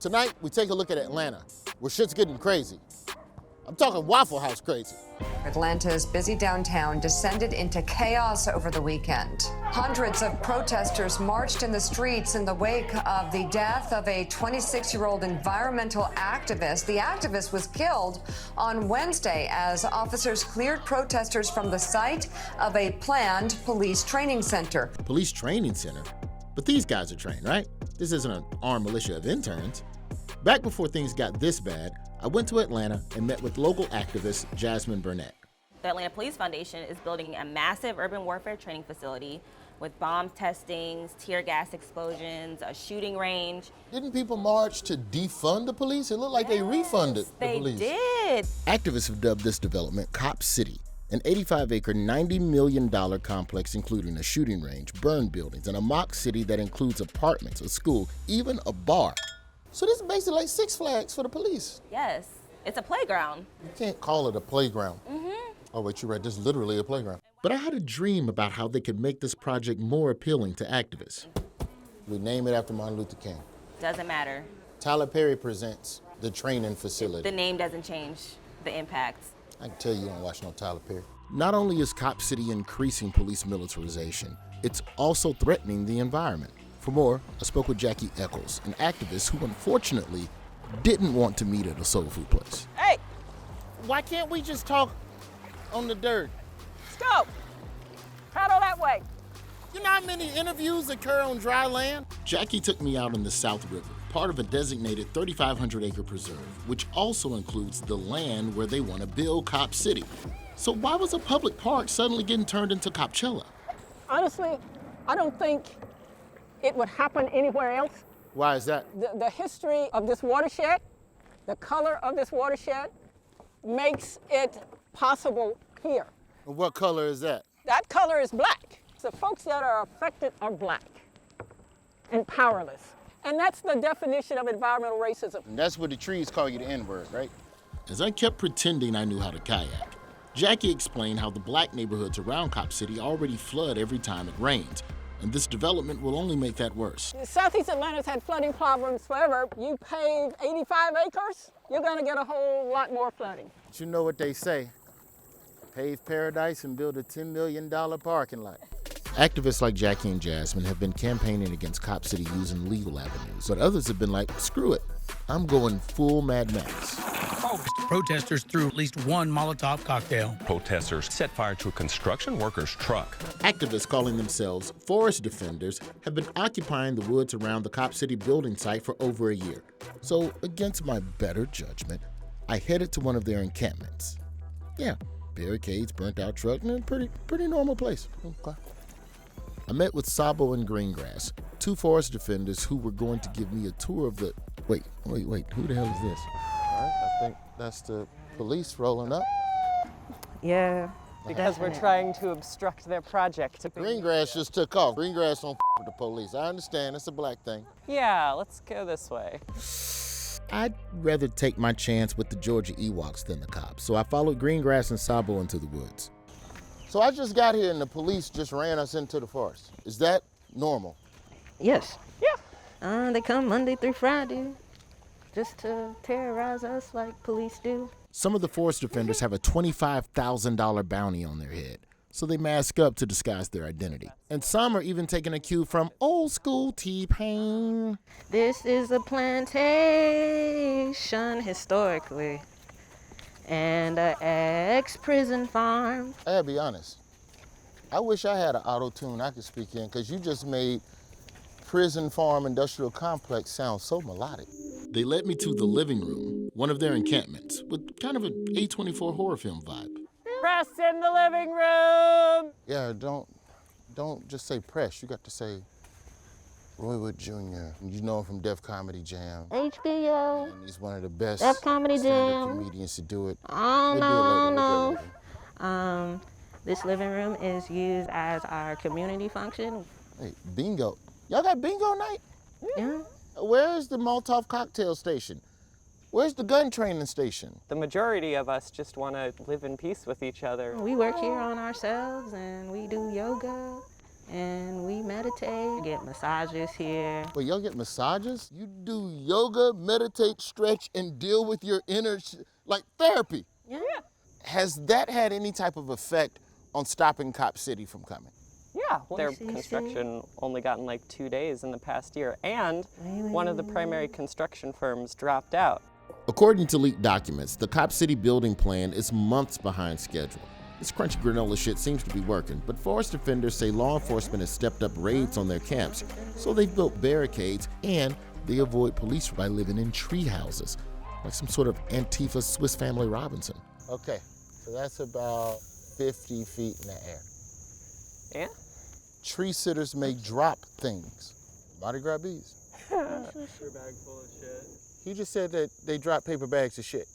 Tonight, we take a look at Atlanta, where shit's getting crazy. I'm talking Waffle House crazy. Atlanta's busy downtown descended into chaos over the weekend. Hundreds of protesters marched in the streets in the wake of the death of a 26-year-old environmental activist. The activist was killed on Wednesday as officers cleared protesters from the site of a planned police training center. Police training center? But these guys are trained, right? This isn't an armed militia of interns. Back before things got this bad, I went to Atlanta and met with local activist Jasmine Burnett. The Atlanta Police Foundation is building a massive urban warfare training facility with bomb testings, tear gas explosions, a shooting range. Didn't people march to defund the police? It looked like they refunded the police. They did. Activists have dubbed this development Cop City, an 85-acre, $90 million complex including a shooting range, burned buildings, and a mock city that includes apartments, a school, even a bar. So this is basically like Six Flags for the police. Yes, it's a playground. You can't call it a playground. Oh wait, you're right, this is literally a playground. But I had a dream about how they could make this project more appealing to activists. We name it after Martin Luther King. Doesn't matter. Tyler Perry presents the training facility. The name doesn't change the impact. I can tell you don't watch no Tyler Perry. Not only is Cop City increasing police militarization, it's also threatening the environment. For more, I spoke with Jackie Eccles, an activist who unfortunately didn't want to meet at a soul food place. Hey, Why can't we just talk on the dirt? let's go. Paddle that way. You know how many interviews occur on dry land? Jackie took me out on the South River, part of a designated 3,500-acre preserve, which also includes the land where they want to build Cop City. So why was a public park suddenly getting turned into Copcella? Honestly, I don't think it would happen anywhere else. Why is that? The history of this watershed, the color of this watershed, makes it possible here. What color is that? That color is black. The folks that are affected are black and powerless. And that's the definition of environmental racism. And that's what the trees call you the N-word, right? As I kept pretending I knew how to kayak, Jackie explained how the black neighborhoods around Cop City already flood every time it rains, and this development will only make that worse. Southeast Atlanta's had flooding problems forever. You pave 85 acres, you're gonna get a whole lot more flooding. But you know what they say, pave paradise and build a $10 million parking lot. Activists like Jackie and Jasmine have been campaigning against Cop City using legal avenues, but others have been like, screw it, I'm going full Mad Max. Protesters threw at least one Molotov cocktail. Protesters set fire to a construction worker's truck. Activists calling themselves forest defenders have been occupying the woods around the Cop City building site for over a year. So, against my better judgment, I headed to one of their encampments. Yeah, barricades, burnt out truck, and a pretty normal place. Okay. I met with Sabo and Greengrass, two forest defenders who were going to give me a tour of the... Wait, who the hell is this? All right, I think that's the police rolling up. Yeah. Because we're trying to obstruct their project. Greengrass just took off. Greengrass don't with the police. I understand, it's a black thing. Yeah, let's go this way. I'd rather take my chance with the Georgia Ewoks than the cops, so I followed Greengrass and Sabo into the woods. So I just got here and the police just ran us into the forest. Is that normal? Yes. Yeah. They come Monday through Friday just to terrorize us like police do. Some of the forest defenders have a $25,000 bounty on their head, so they mask up to disguise their identity. And some are even taking a cue from old school T-Pain. This is a plantation historically and an ex-prison farm. I gotta be honest, I wish I had an auto-tune I could speak in, because you just made prison farm industrial complex sound so melodic. They led me to the living room, one of their encampments, with kind of an A24 horror film vibe. Press in the living room! Yeah, don't just say press, you got to say Roy Wood Jr. You know him from Def Comedy Jam. HBO. And he's one of the best Def Comedy stand-up Jam. comedians to do it. Oh, no. This living room is used as our community function. Hey, bingo. Y'all got bingo night? Yeah. Where's the Molotov cocktail station? Where's the gun training station? The majority of us just want to live in peace with each other. We work here on ourselves and we do yoga and we meditate, get massages here. Well, y'all get massages? You do yoga, meditate, stretch, and deal with your inner, like therapy. Yeah. Has that had any type of effect on stopping Cop City from coming? Yeah, their see. construction only gotten like 2 days in the past year, and one of the primary construction firms dropped out. According to leaked documents, the Cop City building plan is months behind schedule. This crunchy granola shit seems to be working, but forest defenders say law enforcement has stepped up raids on their camps, so they've built barricades and they avoid police by living in tree houses, like some sort of Antifa Swiss Family Robinson. Okay, so that's about 50 feet in the air. Yeah? Tree sitters may drop things. Mardi Gras bees. Paper bag full of shit. He just said that they drop paper bags of shit.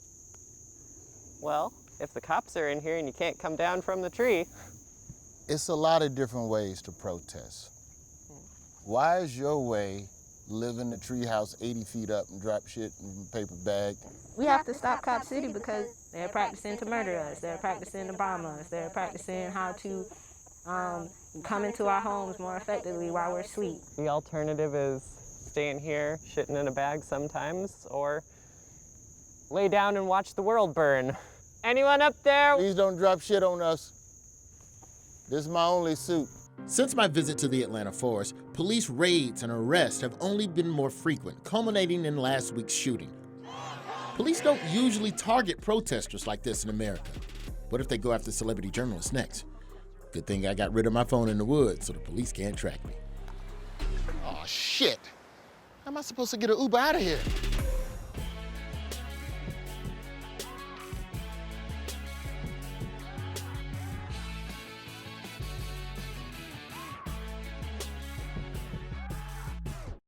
Well, if the cops are in here and you can't come down from the tree. It's a lot of different ways to protest. Why is your way live in the treehouse 80 feet up and drop shit in a paper bag? We have to stop Cop City because they're practicing to murder us. They're practicing to bomb us. They're practicing how to come into our homes more effectively while we're asleep. The alternative is staying here, shitting in a bag sometimes, or lay down and watch the world burn. Anyone up there? Please don't drop shit on us. This is my only suit. Since my visit to the Atlanta forest, police raids and arrests have only been more frequent, culminating in last week's shooting. Police don't usually target protesters like this in America. What if they go after celebrity journalists next? Good thing I got rid of my phone in the woods so the police can't track me. Oh shit. How am I supposed to get an Uber out of here?